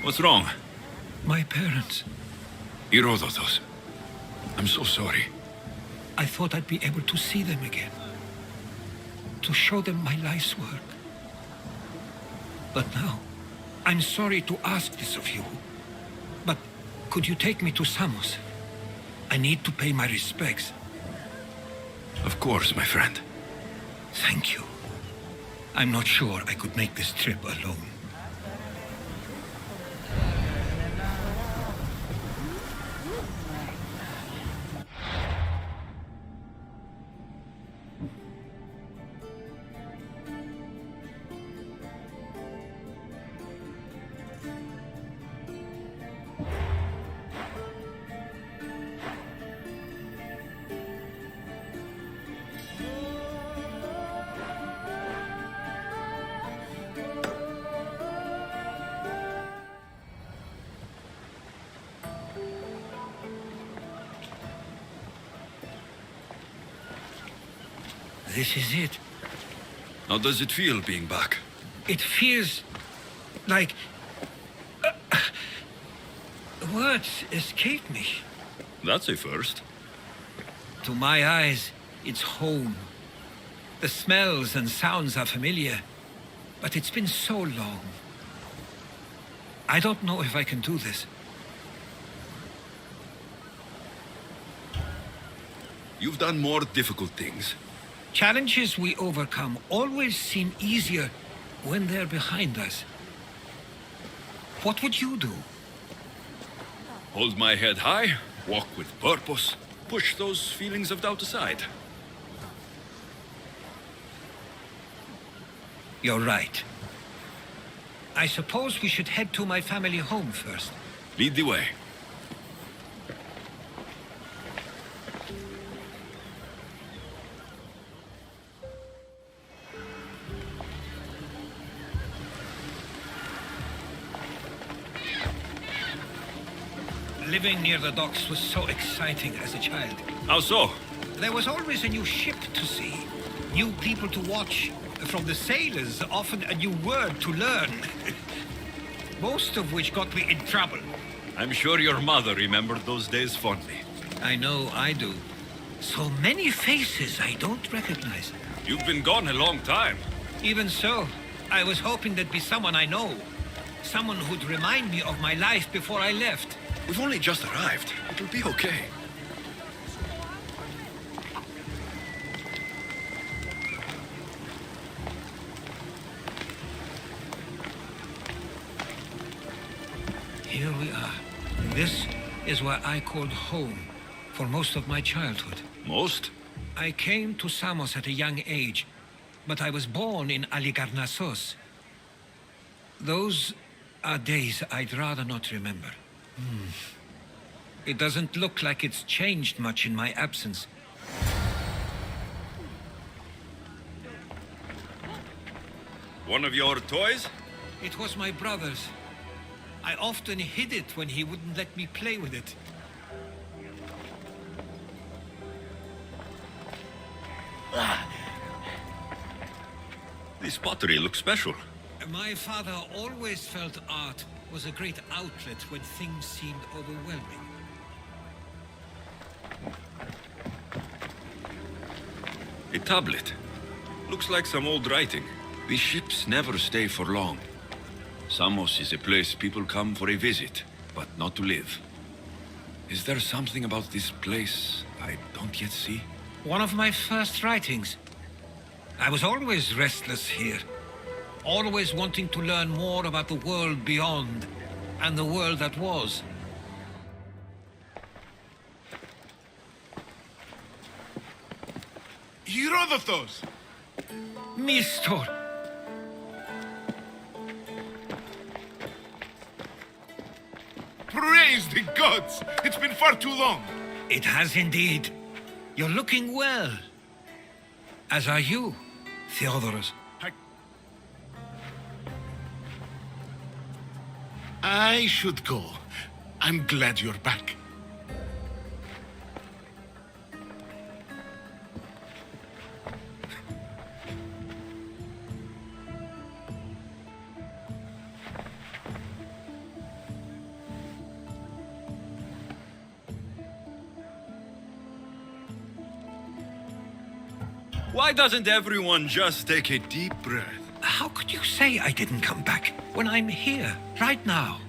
What's wrong? My parents. Herodotos. I'm so sorry. I thought I'd be able to see them again. To show them my life's work. But now, I'm sorry to ask this of you. But could you take me to Samos? I need to pay my respects. Of course, my friend. Thank you. I'm not sure I could make this trip alone. This is it. How does it feel being back? It feels like... words escape me. That's a first. To my eyes, it's home. The smells and sounds are familiar, but it's been so long. I don't know if I can do this. You've done more difficult things. Challenges we overcome always seem easier when they're behind us. What would you do? Hold my head high, walk with purpose, push those feelings of doubt aside. You're right. I suppose we should head to my family home first. Lead the way. Living near the docks was so exciting as a child. How so? There was always a new ship to see, new people to watch. From the sailors, often a new word to learn. Most of which got me in trouble. I'm sure your mother remembered those days fondly. I know I do. So many faces I don't recognize. You've been gone a long time. Even so, I was hoping there'd be someone I know. Someone who'd remind me of my life before I left. We've only just arrived. It'll be okay. Here we are. This is where I called home for most of my childhood. Most? I came to Samos at a young age, but I was born in Aligarnassos. Those are days I'd rather not remember. It doesn't look like it's changed much in my absence. One of your toys? It was my brother's. I often hid it when he wouldn't let me play with it. This pottery looks special. My father always felt art was a great outlet when things seemed overwhelming. A tablet. Looks like some old writing. These ships never stay for long. Samos is a place people come for a visit, but not to live. Is there something about this place I don't yet see? One of my first writings. I was always restless here. Always wanting to learn more about the world beyond, and the world that was. Herodotos! Mistor! Praise the gods! It's been far too long! It has indeed. You're looking well. As are you, Theodoros. I should go. I'm glad you're back. Why doesn't everyone just take a deep breath? How could you say I didn't come back when I'm here, right now?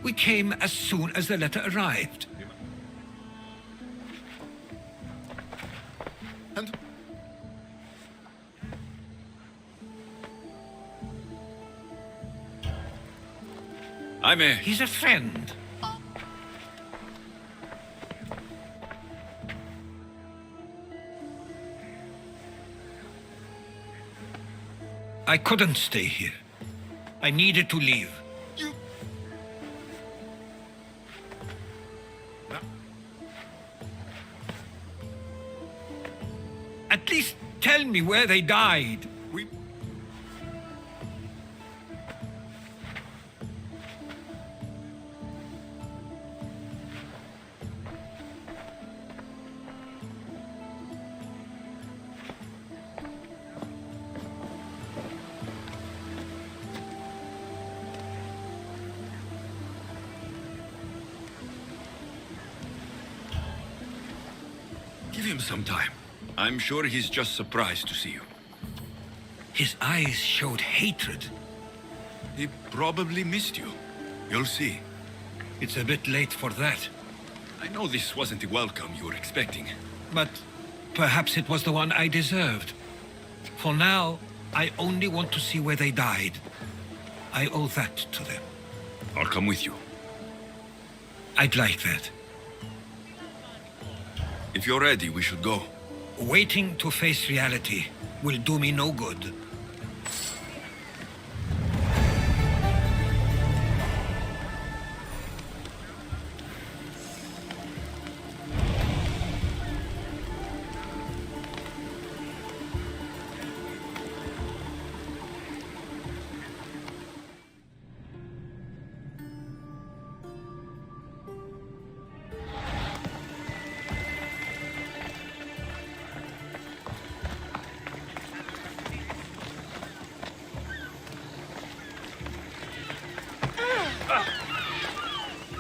We came as soon as the letter arrived. And He's a friend. I couldn't stay here. I needed to leave. At least tell me where they died. Give him some time. I'm sure he's just surprised to see you. His eyes showed hatred. He probably missed you. You'll see. It's a bit late for that. I know this wasn't the welcome you were expecting. But perhaps it was the one I deserved. For now, I only want to see where they died. I owe that to them. I'll come with you. I'd like that. If you're ready, we should go. Waiting to face reality will do me no good.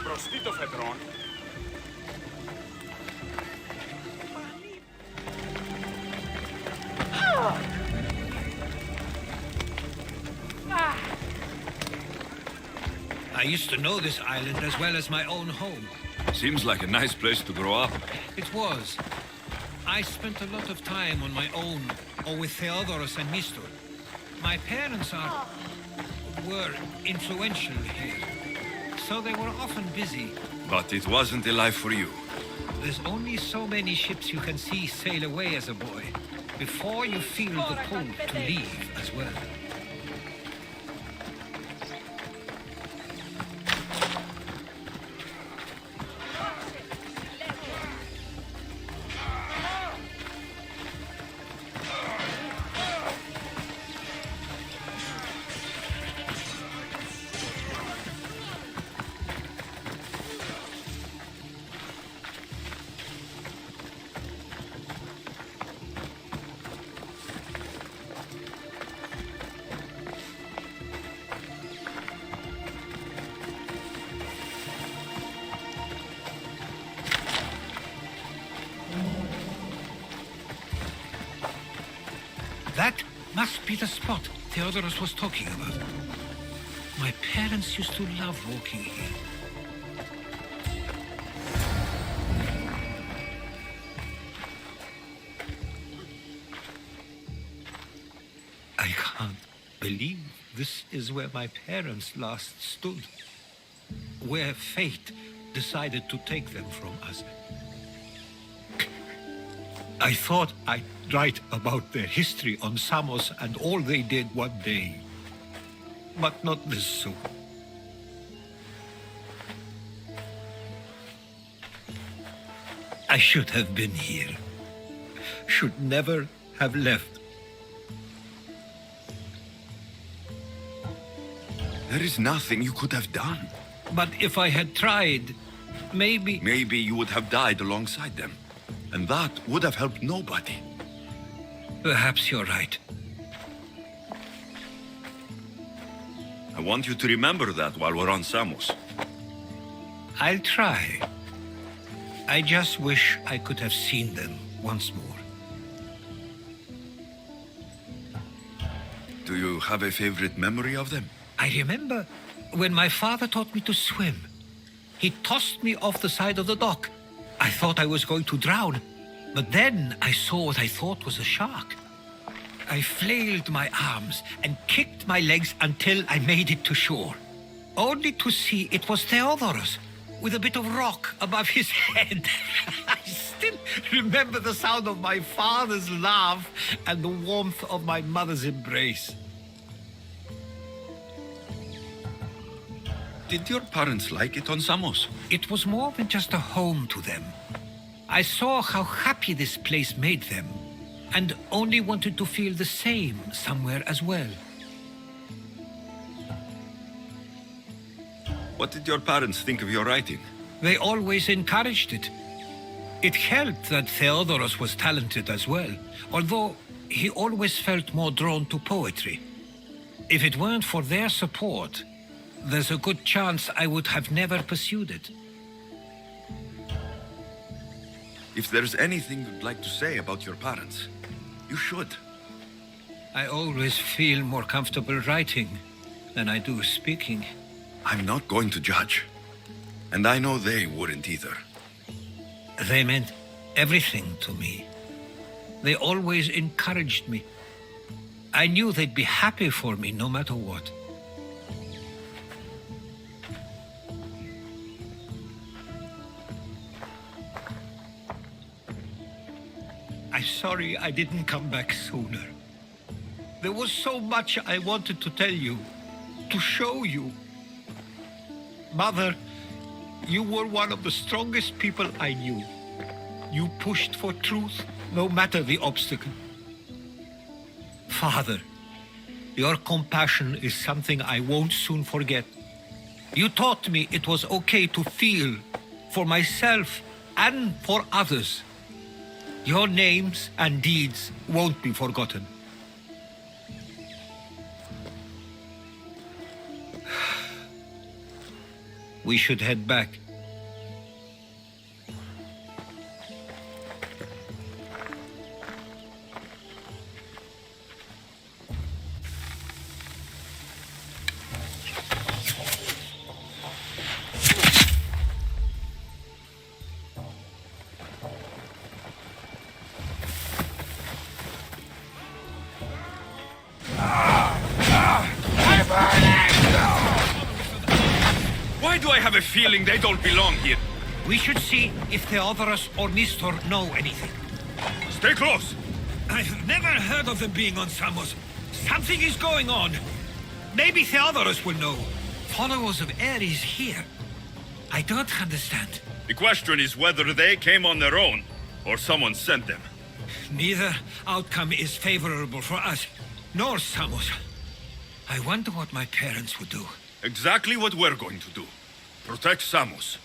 Prostito Fedron. I used to know this island as well as my own home. Seems like a nice place to grow up. It was. I spent a lot of time on my own, or with Theodoros and Mistor. My parents were influential here, so they were often busy. But it wasn't a life for you. There's only so many ships you can see sail away as a boy, before you feel the pull to leave as well. That must be the spot Theodoros was talking about. My parents used to love walking here. I can't believe this is where my parents last stood. Where fate decided to take them from us. I thought I'd write about their history on Samos and all they did one day. But not this soon. I should have been here. Should never have left. There is nothing you could have done. But if I had tried, maybe... Maybe you would have died alongside them. And that would have helped nobody. Perhaps you're right. I want you to remember that while we're on Samos. I'll try. I just wish I could have seen them once more. Do you have a favorite memory of them? I remember when my father taught me to swim. He tossed me off the side of the dock. I thought I was going to drown, but then I saw what I thought was a shark. I flailed my arms and kicked my legs until I made it to shore, only to see it was Theodorus, with a bit of rock above his head. I still remember the sound of my father's laugh and the warmth of my mother's embrace. Did your parents like it on Samos? It was more than just a home to them. I saw how happy this place made them, and only wanted to feel the same somewhere as well. What did your parents think of your writing? They always encouraged it. It helped that Theodorus was talented as well, although he always felt more drawn to poetry. If it weren't for their support, there's a good chance I would have never pursued it. If there's anything you'd like to say about your parents, you should. I always feel more comfortable writing than I do speaking. I'm not going to judge. And I know they wouldn't either. They meant everything to me. They always encouraged me. I knew they'd be happy for me no matter what. I'm sorry I didn't come back sooner. There was so much I wanted to tell you, to show you. Mother, you were one of the strongest people I knew. You pushed for truth, no matter the obstacle. Father, your compassion is something I won't soon forget. You taught me it was okay to feel, for myself and for others. Your names and deeds won't be forgotten. We should head back. Why do I have a feeling they don't belong here? We should see if Theodorus or Nestor know anything. Stay close! I've never heard of them being on Samos. Something is going on. Maybe Theodorus will know. Followers of Ares here. I don't understand. The question is whether they came on their own, or someone sent them. Neither outcome is favorable for us, nor Samos. I wonder what my parents would do. Exactly what we're going to do. Protect Samos.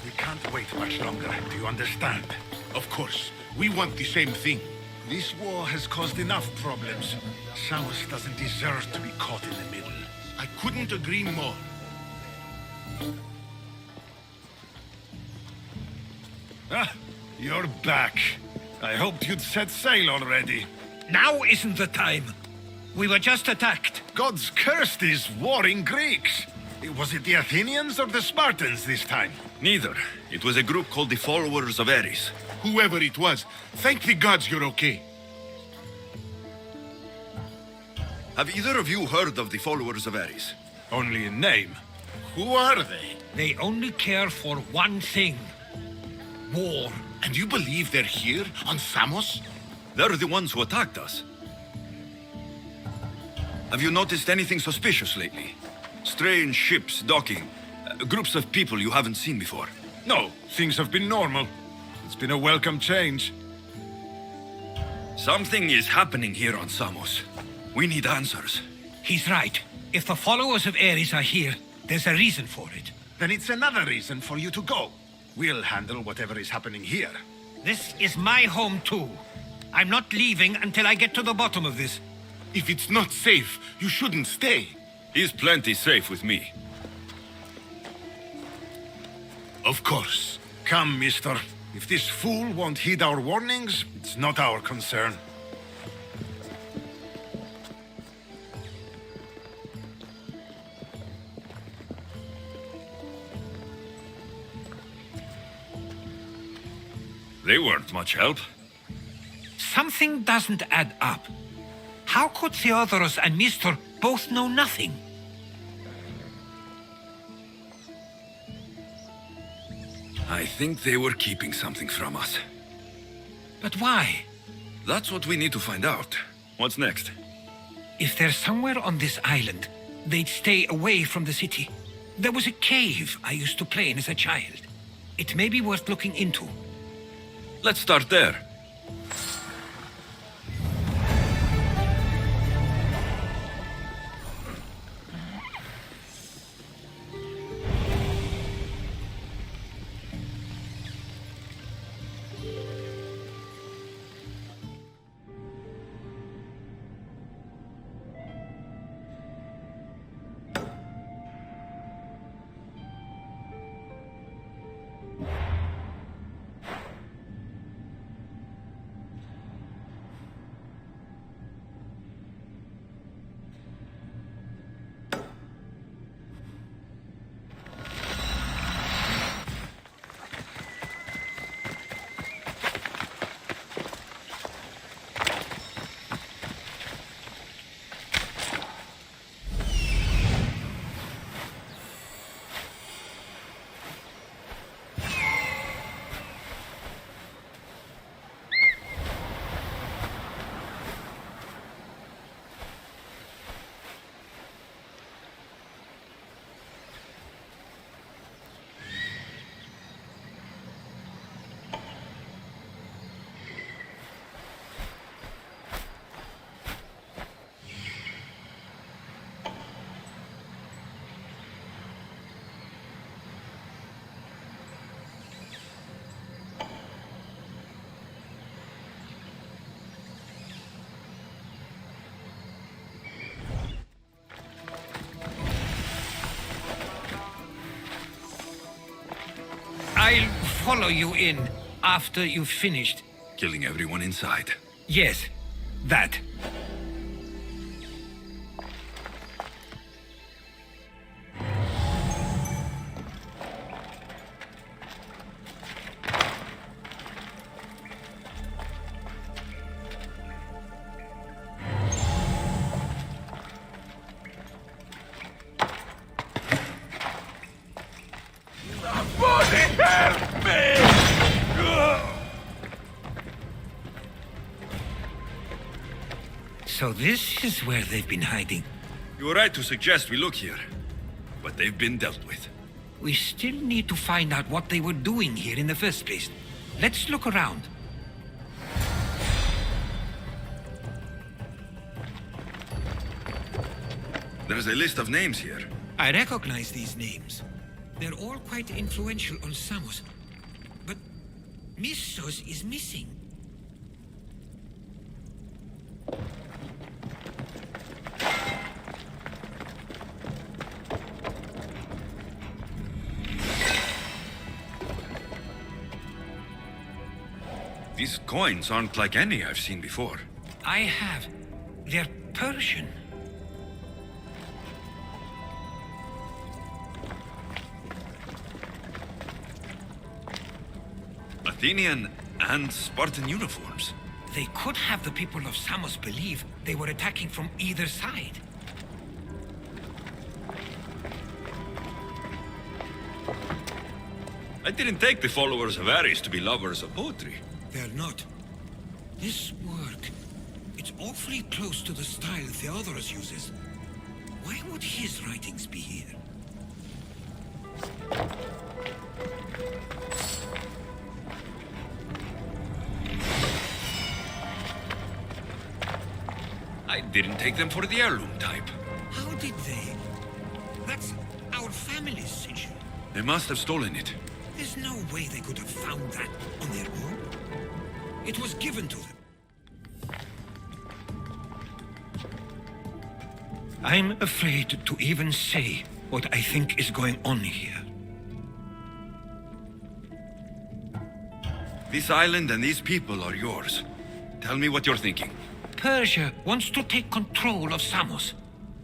We can't wait much longer, do you understand? Of course, we want the same thing. This war has caused enough problems. Samos doesn't deserve to be caught in the middle. I couldn't agree more. Ah, you're back. I hoped you'd set sail already. Now isn't the time. We were just attacked. God's cursed these warring Greeks. Was it the Athenians or the Spartans this time? Neither. It was a group called the Followers of Ares. Whoever it was, thank the gods you're okay. Have either of you heard of the Followers of Ares? Only in name. Who are they? They only care for one thing. War. And you believe they're here, on Samos? They're the ones who attacked us. Have you noticed anything suspicious lately? Strange ships docking, groups of people you haven't seen before. No, things have been normal. It's been a welcome change. Something is happening here on Samos. We need answers. He's right. If the followers of Ares are here, there's a reason for it. Then it's another reason for you to go. We'll handle whatever is happening here. This is my home too. I'm not leaving until I get to the bottom of this. If it's not safe, you shouldn't stay. He's plenty safe with me. Of course. Come, mister. If this fool won't heed our warnings, it's not our concern. They weren't much help. Something doesn't add up. How could Theodoros and Mr. both know nothing? I think they were keeping something from us. But why? That's what we need to find out. What's next? If they're somewhere on this island, they'd stay away from the city. There was a cave I used to play in as a child. It may be worth looking into. Let's start there. I'll follow you in after you've finished. Killing everyone inside. Yes, that. So this is where they've been hiding. You were right to suggest we look here. But they've been dealt with. We still need to find out what they were doing here in the first place. Let's look around. There's a list of names here. I recognize these names. They're all quite influential on Samos. But Missos is missing. These coins aren't like any I've seen before. I have. They're Persian. Athenian and Spartan uniforms. They could have the people of Samos believe they were attacking from either side. I didn't take the followers of Ares to be lovers of poetry. They're not. This work, it's awfully close to the style Theodoros uses. Why would his writings be here? I didn't take them for the heirloom type. How did they? That's our family's sigil. They must have stolen it. There's no way they could have found that on their own. It was given to them. I'm afraid to even say what I think is going on here. This island and these people are yours. Tell me what you're thinking. Persia wants to take control of Samos.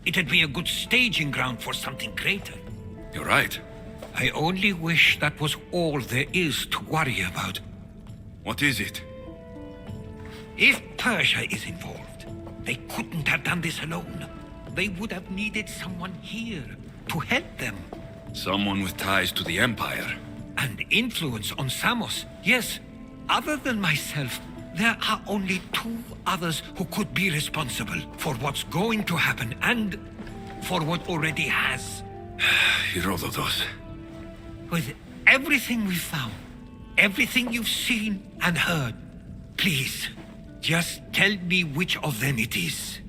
It'd be a good staging ground for something greater. You're right. I only wish that was all there is to worry about. What is it? If Persia is involved, they couldn't have done this alone. They would have needed someone here to help them. Someone with ties to the Empire. And influence on Samos, yes. Other than myself, there are only two others who could be responsible for what's going to happen and for what already has. Herodotus. With everything we've found, everything you've seen and heard, please, just tell me which of them it is.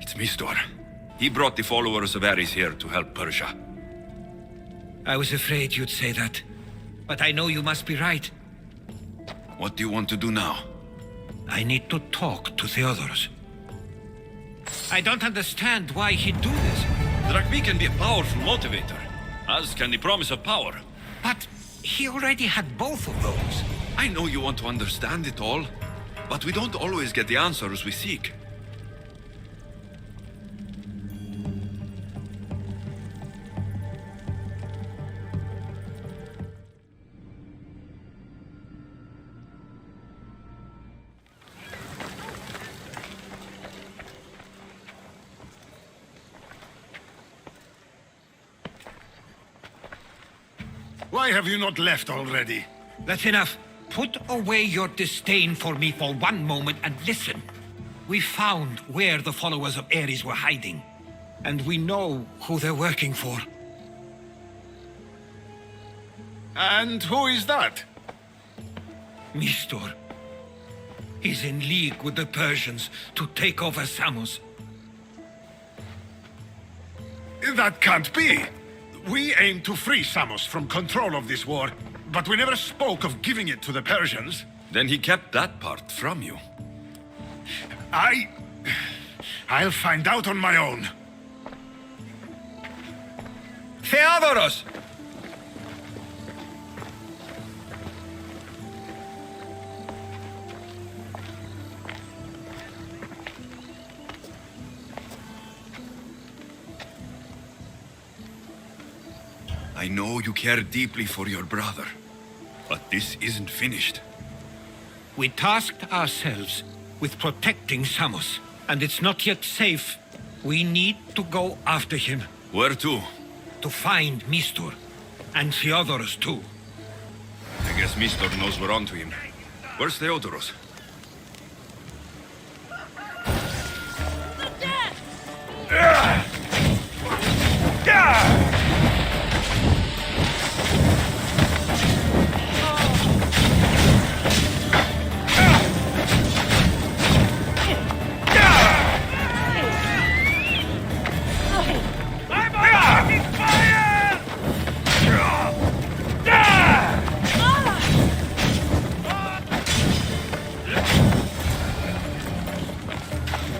It's Mistor. He brought the followers of Ares here to help Persia. I was afraid you'd say that. But I know you must be right. What do you want to do now? I need to talk to Theodorus. I don't understand why he'd do this. Drachmi can be a powerful motivator, as can the promise of power. But he already had both of those. I know you want to understand it all, but we don't always get the answers we seek. Why have you not left already? That's enough. Put away your disdain for me for one moment and listen. We found where the followers of Ares were hiding. And we know who they're working for. And who is that? Mistor. He's in league with the Persians to take over Samos. That can't be. We aim to free Samos from control of this war, but we never spoke of giving it to the Persians. Then he kept that part from you. I'll find out on my own. Theodorus! I know you care deeply for your brother, but this isn't finished. We tasked ourselves with protecting Samos, and it's not yet safe. We need to go after him. Where to? To find Mistor, and Theodorus too. I guess Mistor knows we're onto him. Where's Theodorus?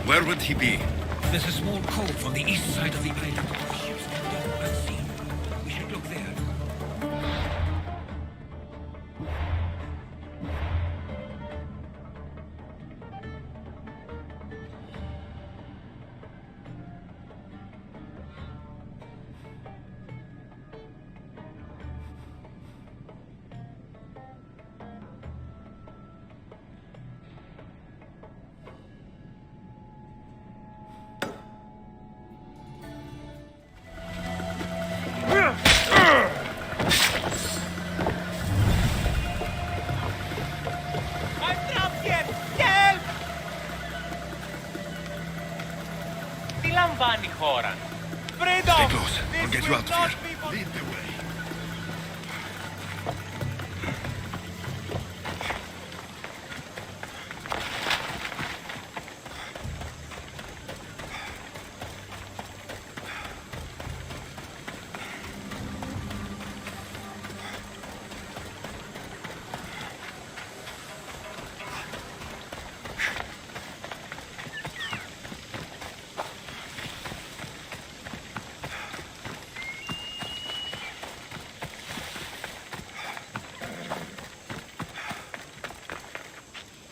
Where would he be? There's a small cove on the east side of the island. Ships can go unseen. We should look there. Stay close. I'll get you out of here. Lead the way.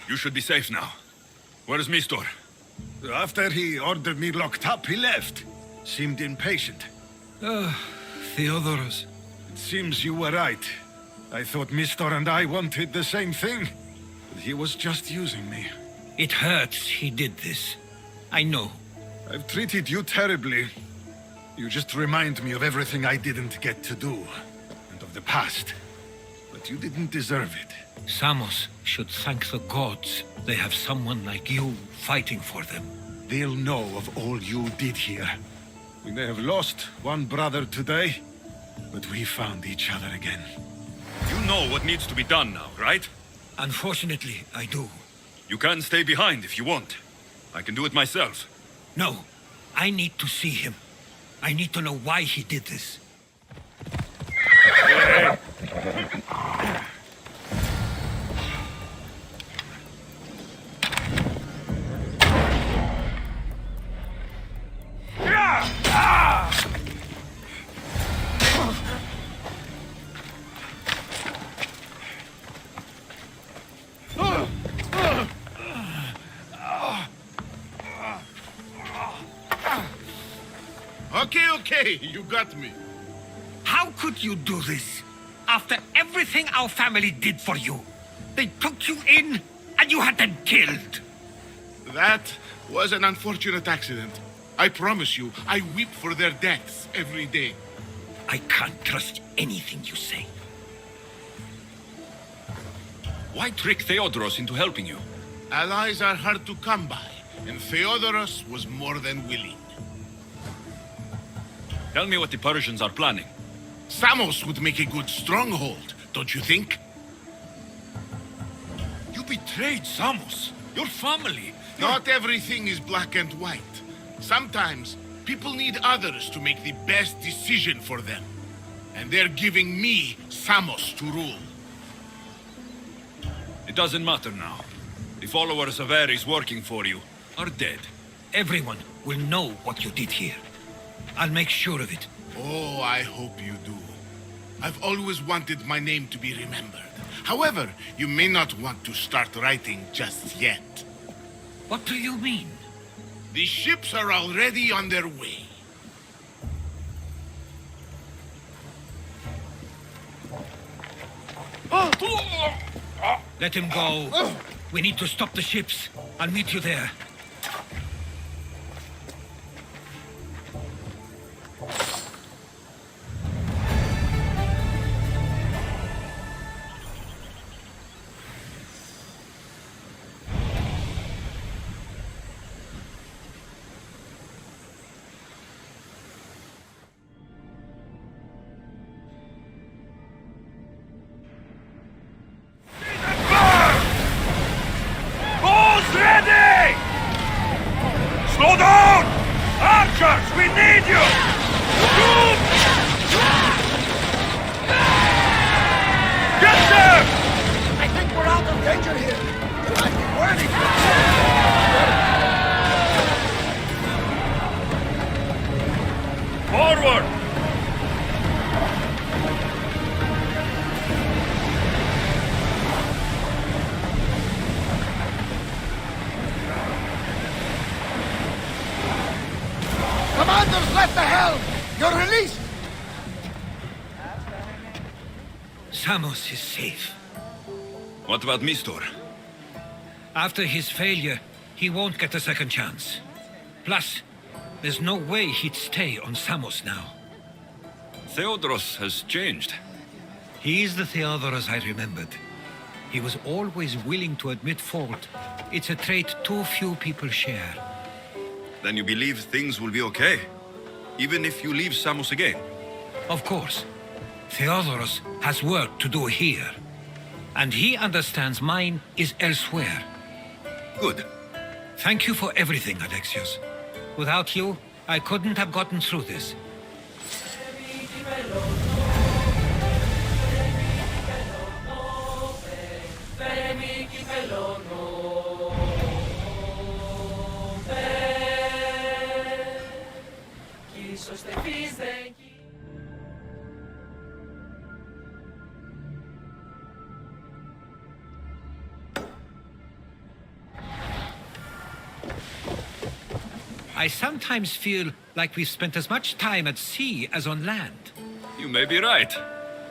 You should be safe now. Where's Mistor? After he ordered me locked up, he left. Seemed impatient. Theodoros. It seems you were right. I thought Mistor and I wanted the same thing. But he was just using me. It hurts he did this. I know. I've treated you terribly. You just remind me of everything I didn't get to do. And of the past. But you didn't deserve it. Samos should thank the gods they have someone like you fighting for them. They'll know of all you did here. We may have lost one brother today, but we found each other again. You know what needs to be done now, right? Unfortunately, I do. You can stay behind if you want. I can do it myself. No, I need to see him. I need to know why he did this. Okay, you got me. How could you do this? After everything our family did for you. They took you in, and you had them killed. That was an unfortunate accident. I promise you, I weep for their deaths every day. I can't trust anything you say. Why trick Theodoros into helping you? Allies are hard to come by, and Theodoros was more than willing. Tell me what the Persians are planning. Samos would make a good stronghold, don't you think? You betrayed Samos, your family. Not everything is black and white. Sometimes, people need others to make the best decision for them. And they're giving me Samos to rule. It doesn't matter now. The followers of Ares working for you are dead. Everyone will know what you did here. I'll make sure of it. Oh, I hope you do. I've always wanted my name to be remembered. However, you may not want to start writing just yet. What do you mean? The ships are already on their way. Let him go. We need to stop the ships. I'll meet you there. Ready! Slow down! Archers, we need you! Shoot! Get them! I think we're out of danger here. I've been waiting Forward! Commander's left the helm! You're released! Samos is safe. What about Mistor? After his failure, he won't get a second chance. Plus, there's no way he'd stay on Samos now. Theodoros has changed. He is the Theodoros I remembered. He was always willing to admit fault. It's a trait too few people share. Then you believe things will be okay? Even if you leave Samos again? Of course. Theodoros has work to do here. And he understands mine is elsewhere. Good. Thank you for everything, Alexios. Without you, I couldn't have gotten through this. I sometimes feel like we've spent as much time at sea as on land. You may be right.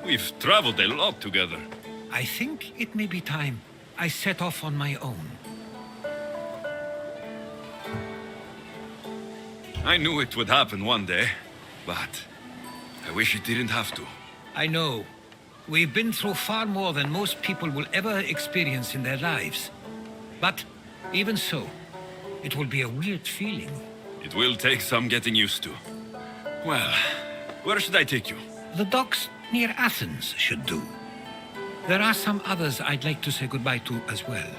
We've traveled a lot together. I think it may be time I set off on my own. I knew it would happen one day, but I wish it didn't have to. I know. We've been through far more than most people will ever experience in their lives. But even so, it will be a weird feeling. It will take some getting used to. Well, where should I take you? The docks near Athens should do. There are some others I'd like to say goodbye to as well.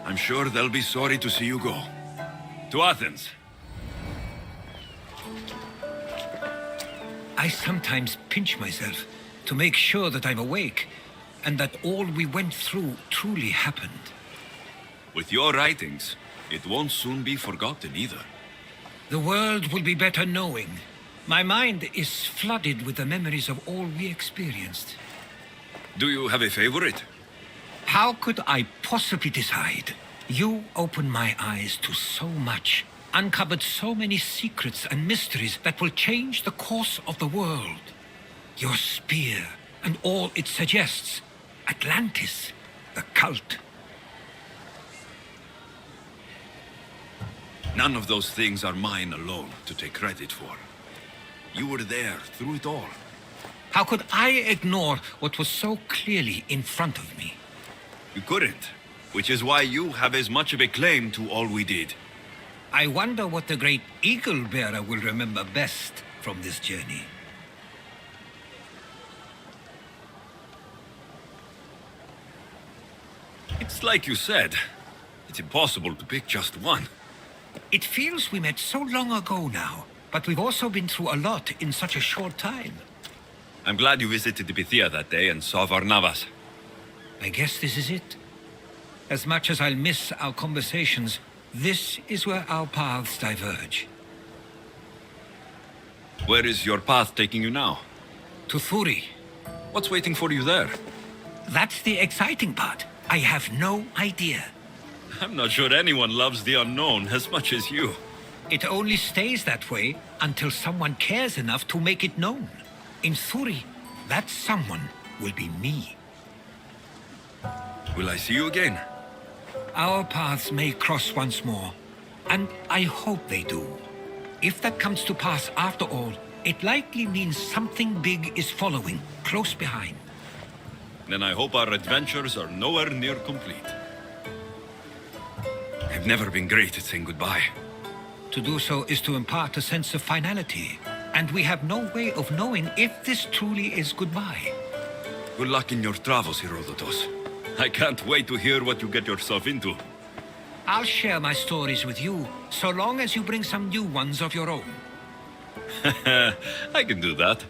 I'm sure they'll be sorry to see you go. To Athens. I sometimes pinch myself to make sure that I'm awake and that all we went through truly happened. With your writings, it won't soon be forgotten either. The world will be better knowing. My mind is flooded with the memories of all we experienced. Do you have a favorite? How could I possibly decide? You opened my eyes to so much, uncovered so many secrets and mysteries that will change the course of the world. Your spear and all it suggests. Atlantis, the cult. None of those things are mine alone to take credit for. You were there through it all. How could I ignore what was so clearly in front of me? You couldn't, which is why you have as much of a claim to all we did. I wonder what the great eagle bearer will remember best from this journey. It's like you said. It's impossible to pick just one. It feels we met so long ago now, but we've also been through a lot in such a short time. I'm glad you visited the Pythia that day and saw Varnavas. I guess this is it. As much as I'll miss our conversations, this is where our paths diverge. Where is your path taking you now? To Thuri. What's waiting for you there? That's the exciting part. I have no idea. I'm not sure anyone loves the unknown as much as you. It only stays that way until someone cares enough to make it known. In Thuri, that someone will be me. Will I see you again? Our paths may cross once more, and I hope they do. If that comes to pass after all, it likely means something big is following, close behind. Then I hope our adventures are nowhere near complete. I've never been great at saying goodbye. To do so is to impart a sense of finality, and we have no way of knowing if this truly is goodbye. Good luck in your travels, Herodotus. I can't wait to hear what you get yourself into. I'll share my stories with you, so long as you bring some new ones of your own. I can do that.